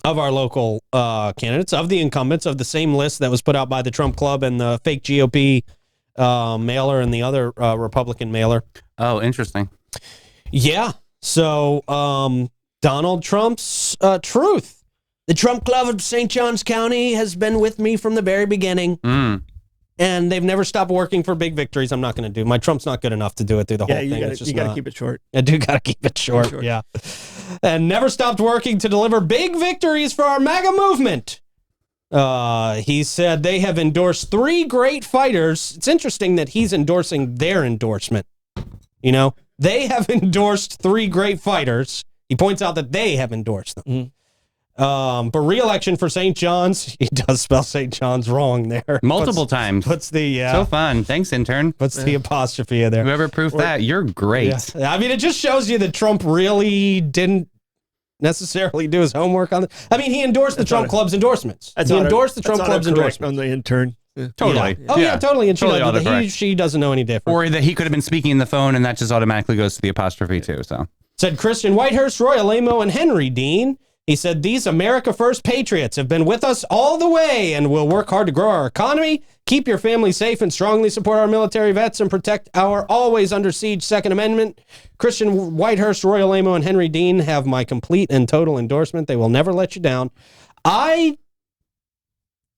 of our local candidates, of the incumbents, of the same list that was put out by the Trump Club and the fake GOP mailer and the other Republican mailer. Oh, interesting. Yeah. So Donald Trump's truth. The Trump Club of St. Johns County has been with me from the very beginning. And they've never stopped working for big victories. I'm not going to do. My Trump's not good enough to do it through the whole thing. You got to keep it short. I do got to keep it short. Yeah. And never stopped working to deliver big victories for our MAGA movement. He said they have endorsed 3 great fighters. It's interesting that he's endorsing their endorsement. You know, they have endorsed 3 great fighters. He points out that they have endorsed them. But re-election for St. John's, he does spell St. John's wrong there. Multiple times. Puts the so fun. Thanks, intern. Puts the apostrophe in there. Whoever proved that, you're great. Yeah. I mean, it just shows you that Trump really didn't necessarily do his homework on it. I mean, he endorsed the Trump Club's endorsements. He endorsed the Trump Club's endorsements on the intern. Yeah. Totally. Yeah. Oh yeah, totally. And totally she doesn't know any different. Or that he could have been speaking in the phone, and that just automatically goes to the apostrophe too. So said Christian Whitehurst, Roy Alaimo, and Henry Dean. He said, these America First patriots have been with us all the way and will work hard to grow our economy, keep your family safe, and strongly support our military vets and protect our always under siege Second Amendment. Christian Whitehurst, Roy Alaimo, and Henry Dean have my complete and total endorsement. They will never let you down. I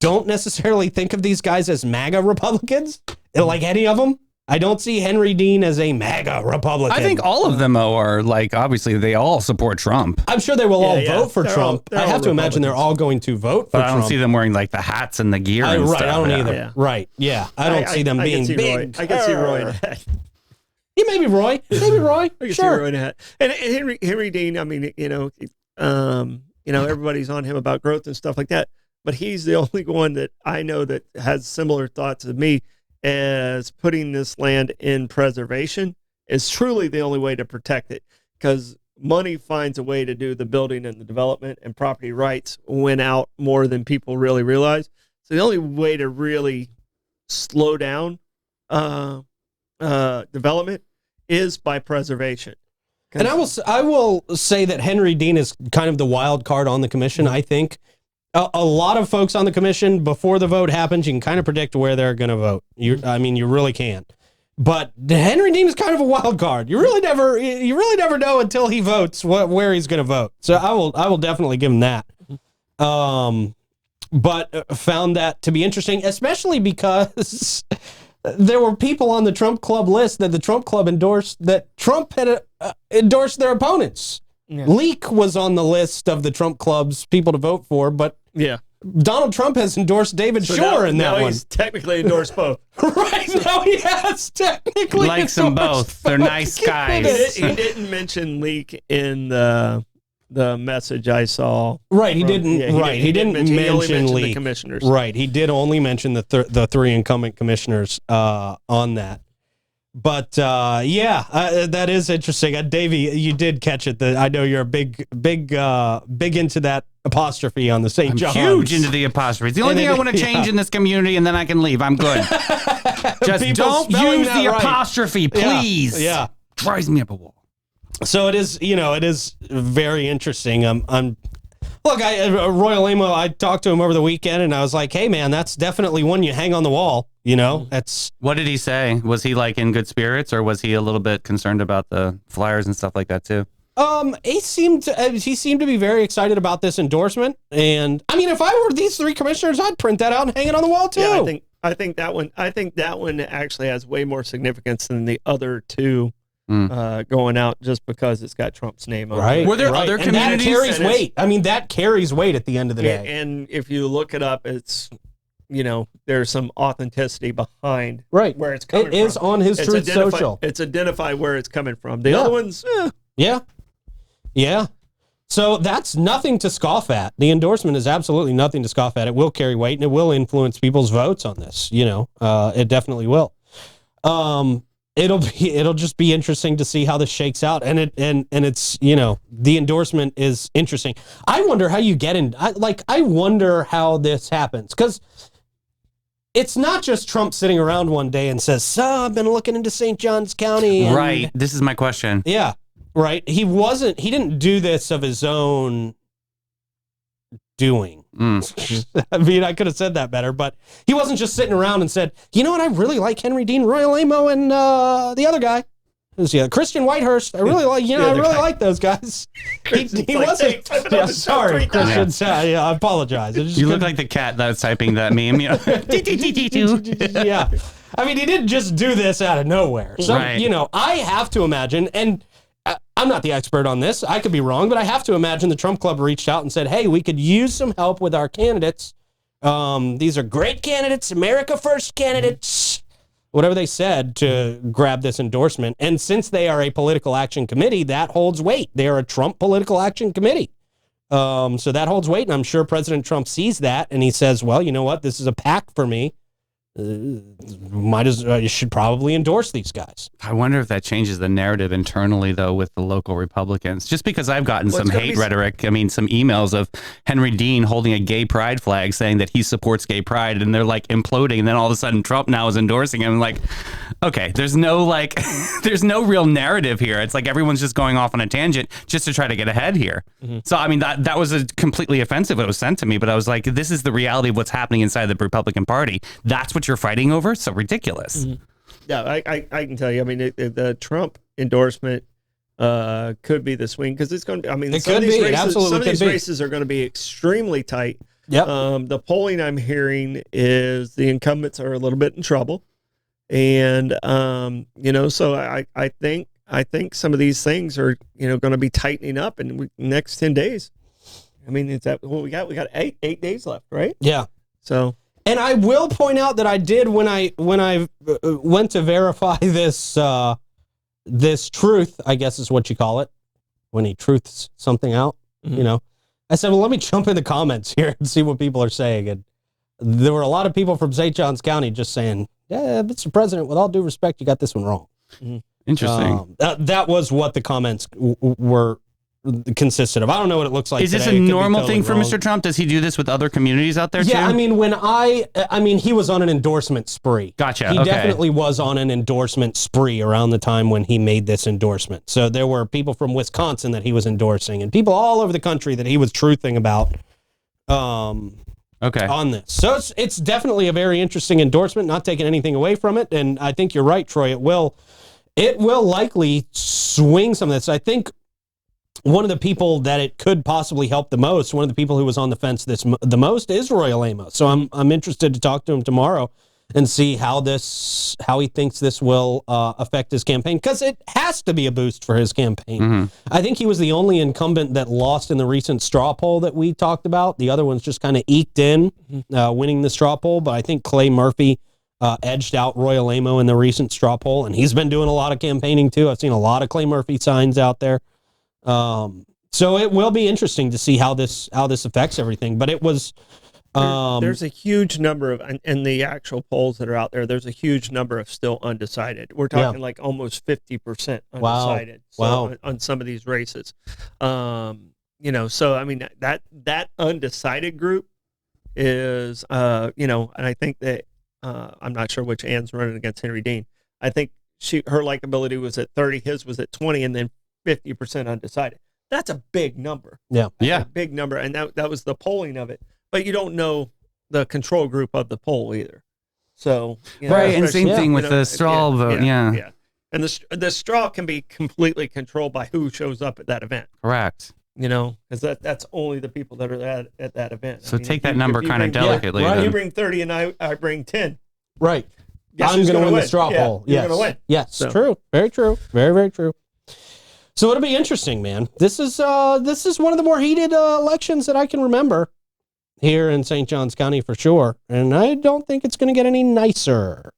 don't necessarily think of these guys as MAGA Republicans, like any of them. I don't see Henry Dean as a MAGA Republican. I think all of them are like, obviously, they all support Trump. I'm sure they will all vote for Trump. I have to imagine they're all going to vout for Trump. I don't see them wearing like the hats and the gear and stuff. I don't either. Yeah. Right, yeah. I don't see them being big. I can see Roy in a hat. Yeah, maybe Roy. Maybe Roy. I can see Roy in a hat. And Henry Dean, I mean, everybody's on him about growth and stuff like that. But he's the only one that I know that has similar thoughts as me, as putting this land in preservation is truly the only way to protect it, because money finds a way to do the building and the development, and property rights win out more than people really realize. So the only way to really slow down development is by preservation. And I will say that Henry Dean is kind of the wild card on the commission. I think a lot of folks on the commission, before the vote happens, you can kind of predict where they're going to vote. You really can. But Henry Dean is kind of a wild card. You really never know until he votes where he's going to vote. So I will definitely give him that. But found that to be interesting, especially because there were people on the Trump Club list that the Trump Club endorsed, that Trump had endorsed their opponents. Yeah. Leak was on the list of the Trump Club's people to vote for, but Donald Trump has endorsed David Shore in that one. He's technically endorsed both. Right, now he has technically likes them both. They're nice guys. He didn't mention Leak in the message I saw. Right, he didn't. He didn't mention Leak. The commissioners. Right, he did only mention the 3 incumbent commissioners on that. But that is interesting. Davey, you did catch it. I know you're a big into that apostrophe on the St. John's. Huge into the apostrophe. It's the only thing I want to change in this community, and then I can leave. I'm good. Just don't use the apostrophe, please. Yeah. Drives me up a wall. So it is very interesting. Look, Roy Alaimo, I talked to him over the weekend, and I was like, hey, man, that's definitely one you hang on the wall. That's. What did he say? Was he like in good spirits, or was he a little bit concerned about the flyers and stuff like that too? He seemed to be very excited about this endorsement. And I mean, if I were these 3 commissioners, I'd print that out and hang it on the wall too. Yeah, I think that one actually has way more significance than the other 2. Going out just because it's got Trump's name on it. Were there other communities? And that carries weight. I mean, that carries weight at the end of the day. And if you look it up, it's, there's some authenticity behind where it's coming from. It is on his Truth Social. It's identified where it's coming from. The other ones, Yeah. So that's nothing to scoff at. The endorsement is absolutely nothing to scoff at. It will carry weight, and it will influence people's votes on this. It definitely will. It'll just be interesting to see how this shakes out, and it's the endorsement is interesting. I wonder how you get in. I wonder how this happens, because it's not just Trump sitting around one day and says, "So I've been looking into St. Johns County." Right. This is my question. Yeah. Right. He didn't do this of his own doing. I mean, I could have said that better, but he wasn't just sitting around and said, you know what, I really like Henry Dean, Roy Alaimo, and the other guy. Christian Whitehurst. I really like, I really like those guys. He wasn't. Yeah, sorry, Christian. I apologize. You look like the cat that's typing that meme. You know? Yeah. I mean, he didn't just do this out of nowhere. So, right. I have to imagine, and I'm not the expert on this. I could be wrong, but I have to imagine the Trump Club reached out and said, hey, we could use some help with our candidates. These are great candidates, America First candidates. Whatever they said to grab this endorsement. And since they are a political action committee, that holds weight. They are a Trump political action committee. So that holds weight. And I'm sure President Trump sees that. And he says, well, you know what? This is a PAC for me. You should probably endorse these guys. I wonder if that changes the narrative internally, though, with the local Republicans. Just because I've gotten some hate rhetoric, I mean, some emails of Henry Dean holding a gay pride flag saying that he supports gay pride, and they're like imploding, and then all of a sudden Trump now is endorsing him. Like, okay, there's no there's no real narrative here. It's like everyone's just going off on a tangent just to try to get ahead here. Mm-hmm. So, I mean, that was completely offensive when it was sent to me, but I was like, this is the reality of what's happening inside the Republican Party. That's what you're fighting over? So ridiculous. Mm-hmm. Yeah, I can tell you. I mean, the Trump endorsement could be the swing because it's going to. I mean, some of these races are going to be extremely tight. Yep. The polling I'm hearing is the incumbents are a little bit in trouble, and so I think some of these things are going to be tightening up in the next 10 days. I mean, is that what we got? We got eight days left, right? Yeah. So. And I will point out that I did when I went to verify this this truth, I guess is what you call it, when he truths something out. Mm-hmm. I said, well, let me jump in the comments here and see what people are saying. And there were a lot of people from St. Johns County just saying, yeah, Mr. President, with all due respect, you got this one wrong. Mm-hmm. Interesting. That was what the comments were. Consisted of. I don't know what it looks like. Is this a normal thing for Mr. Trump? Does he do this with other communities out there too? Yeah, I mean, he was on an endorsement spree. Gotcha. He definitely was on an endorsement spree around the time when he made this endorsement. So there were people from Wisconsin that he was endorsing, and people all over the country that he was truthing about. On this. So it's definitely a very interesting endorsement. Not taking anything away from it, and I think you're right, Troy. It will likely swing some of this. I think. One of the people that it could possibly help the most, one of the people who was on the fence the most is Roy Alaimo. So I'm interested to talk to him tomorrow and see how he thinks this will affect his campaign, because it has to be a boost for his campaign. Mm-hmm. I think he was the only incumbent that lost in the recent straw poll that we talked about. The other ones just kind of eked in, winning the straw poll. But I think Clay Murphy edged out Roy Alaimo in the recent straw poll, and he's been doing a lot of campaigning too. I've seen a lot of Clay Murphy signs out there. So it will be interesting to see how this affects everything. But it was there's a huge number of in the actual polls that are out there. There's a huge number of still undecided. We're talking like almost 50% undecided. Wow. On some of these races, So I mean that undecided group is and I think that I'm not sure which Ann's running against Henry Dean. I think her likability was at 30, his was at 20, and then 50% undecided. That's a big number. Yeah. That's a big number. And that was the polling of it. But you don't know the control group of the poll either. So, right. And same thing with the straw vote. Yeah. And the straw can be completely controlled by who shows up at that event. Correct. Because that's only the people that are at that event. So take that number kind of delicately. Right. You bring 30 and I bring 10. Right. I'm going to win the straw poll. You're going to win. Yes. So. True. Very true. Very, very true. So it'll be interesting, man. This is one of the more heated elections that I can remember here in St. Johns County for sure. And I don't think it's going to get any nicer.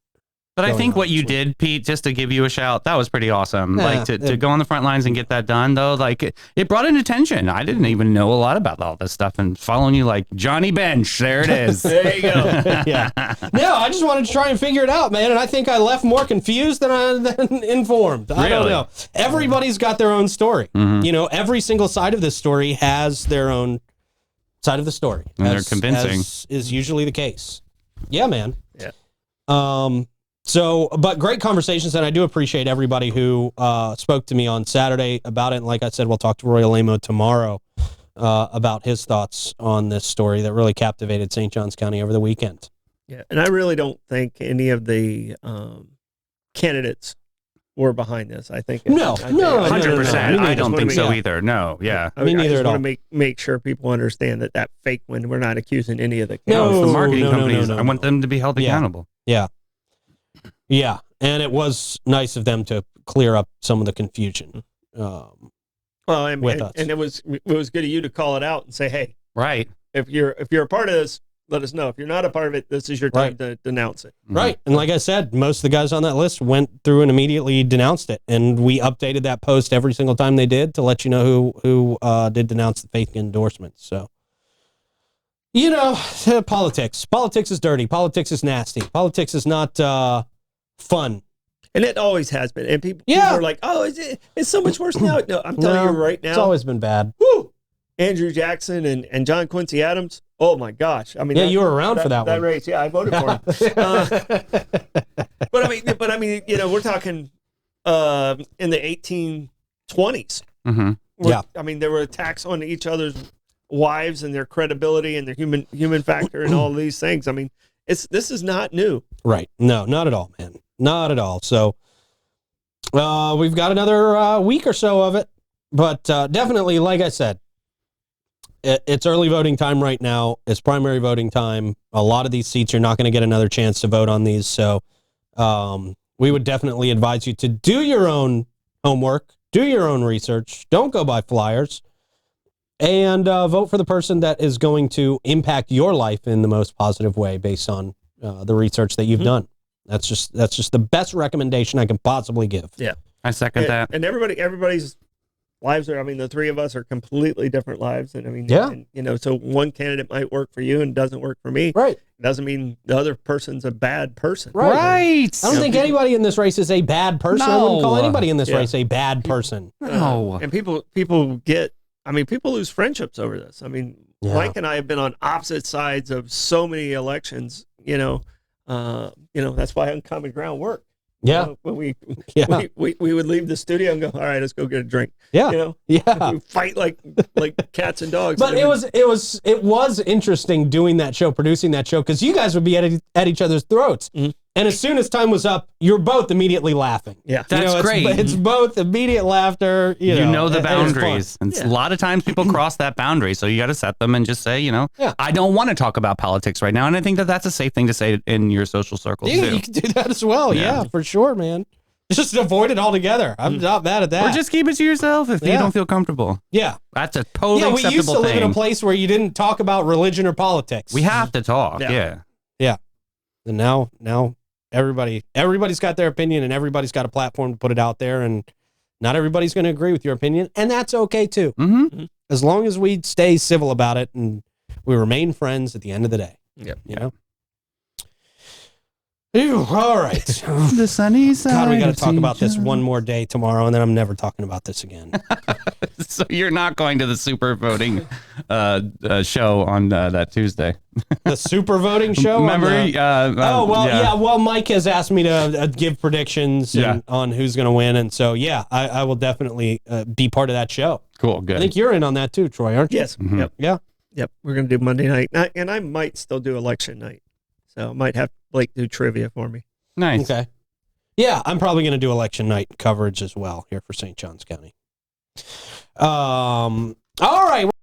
But I think what you did, Pete, just to give you a shout, that was pretty awesome. To go on the front lines and get that done, though, it brought in attention. I didn't even know a lot about all this stuff, and following you like Johnny Bench, there it is. There you go. Yeah. No, I just wanted to try and figure it out, man, and I think I left more confused than informed. I don't know. Everybody's got their own story. Mm-hmm. Every single side of this story has their own side of the story. And they're convincing. As is usually the case. Yeah, man. Yeah. So, but great conversations, and I do appreciate everybody who spoke to me on Saturday about it. And like I said, we'll talk to Roy Alaimo tomorrow about his thoughts on this story that really captivated St. Johns County over the weekend. Yeah, and I really don't think any of the candidates were behind this. I think No, 100%. I don't think so yeah. either. No, yeah. Me neither I just at all. want to make sure people understand that fake one. We're not accusing any of the No, candidates. It's the marketing no, companies. no, I want them to be held Yeah. accountable. Yeah. And it was nice of them to clear up some of the confusion. Well, with us. and it was good of you to call it out and say, hey, Right. if you're a part of this, let us know. If you're not a part of it, this is your time to denounce it. Right. And like I said, most of the guys on that list went through and immediately denounced it. And we updated that post every single time they did to let you know who did denounce the fake endorsements. So, politics. Politics is dirty. Politics is nasty. Politics is not fun. And it always has been. And people are like, oh, it's so much worse now. No, I'm telling you right now. It's always been bad. Whew, Andrew Jackson and John Quincy Adams. Oh my gosh! I mean, you were around for that one. That race, yeah, I voted for him. But I mean, we're talking in the 1820s. Mm-hmm. Yeah. I mean, there were attacks on each other's wives and their credibility and their human factor and all of these things. I mean, this is not new. Right. No, not at all, man. Not at all. So we've got another week or so of it, but definitely, like I said, it's early voting time right now. It's primary voting time. A lot of these seats, you're not going to get another chance to vote on these. So we would definitely advise you to do your own homework, do your own research. Don't go by flyers, and vote for the person that is going to impact your life in the most positive way based on the research that you've done. That's just the best recommendation I can possibly give. Yeah, I second that. And everybody's lives are, I mean, the three of us are completely different lives. And I mean, Yeah. and, so one candidate might work for you and doesn't work for me. Right. It doesn't mean the other person's a bad person. Right. I don't think anybody in this race is a bad person. I wouldn't call No. anybody in this Yeah. race a bad person. No. And people lose friendships over this. I mean, Yeah. Mike and I have been on opposite sides of so many elections, that's why Uncommon Ground worked. Yeah. When we Yeah. we would leave the studio and go, all right, let's go get a drink. Yeah. Yeah. We fight like cats and dogs. But it was interesting doing that show, producing that show, because you guys would be at each other's throats. Mhm. And as soon as time was up, you're both immediately laughing. Yeah. That's great. It's both immediate laughter. You know the and it's fun. boundaries. And a lot of times people cross that boundary. So you got to set them and just say, I don't want to talk about politics right now. And I think that's a safe thing to say in your social circles Yeah, too. you can do that as well. Yeah, for sure, man. Just avoid it altogether. I'm not mad at that. Or just keep it to yourself if you don't feel comfortable. yeah. That's a totally Yeah, we acceptable used to live thing. in a place where you didn't talk about religion or politics. We have to talk. Yeah. Yeah. And now everybody's got their opinion and everybody's got a platform to put it out there, and not everybody's going to agree with your opinion, and that's okay too. Mm-hmm. As long as we stay civil about it and we remain friends at the end of the day. Yep. You know? Ew, all right. The sunny side. God, we got to of talk about this St. one more day tomorrow, and then I'm never talking about this again. So you're not going to the super voting show on that Tuesday. The super voting show? Remember? Well, Mike has asked me to give predictions on who's going to win, and so, I will definitely be part of that show. Cool, good. I think you're in on that too, Troy, aren't you? Yes. Mhm. Yep. Yeah. Yep. We're going to do Monday night. And I might still do election night. So I might have Blake do trivia for me. Nice. Okay. Yeah, I'm probably going to do election night coverage as well here for St. Johns County. All right.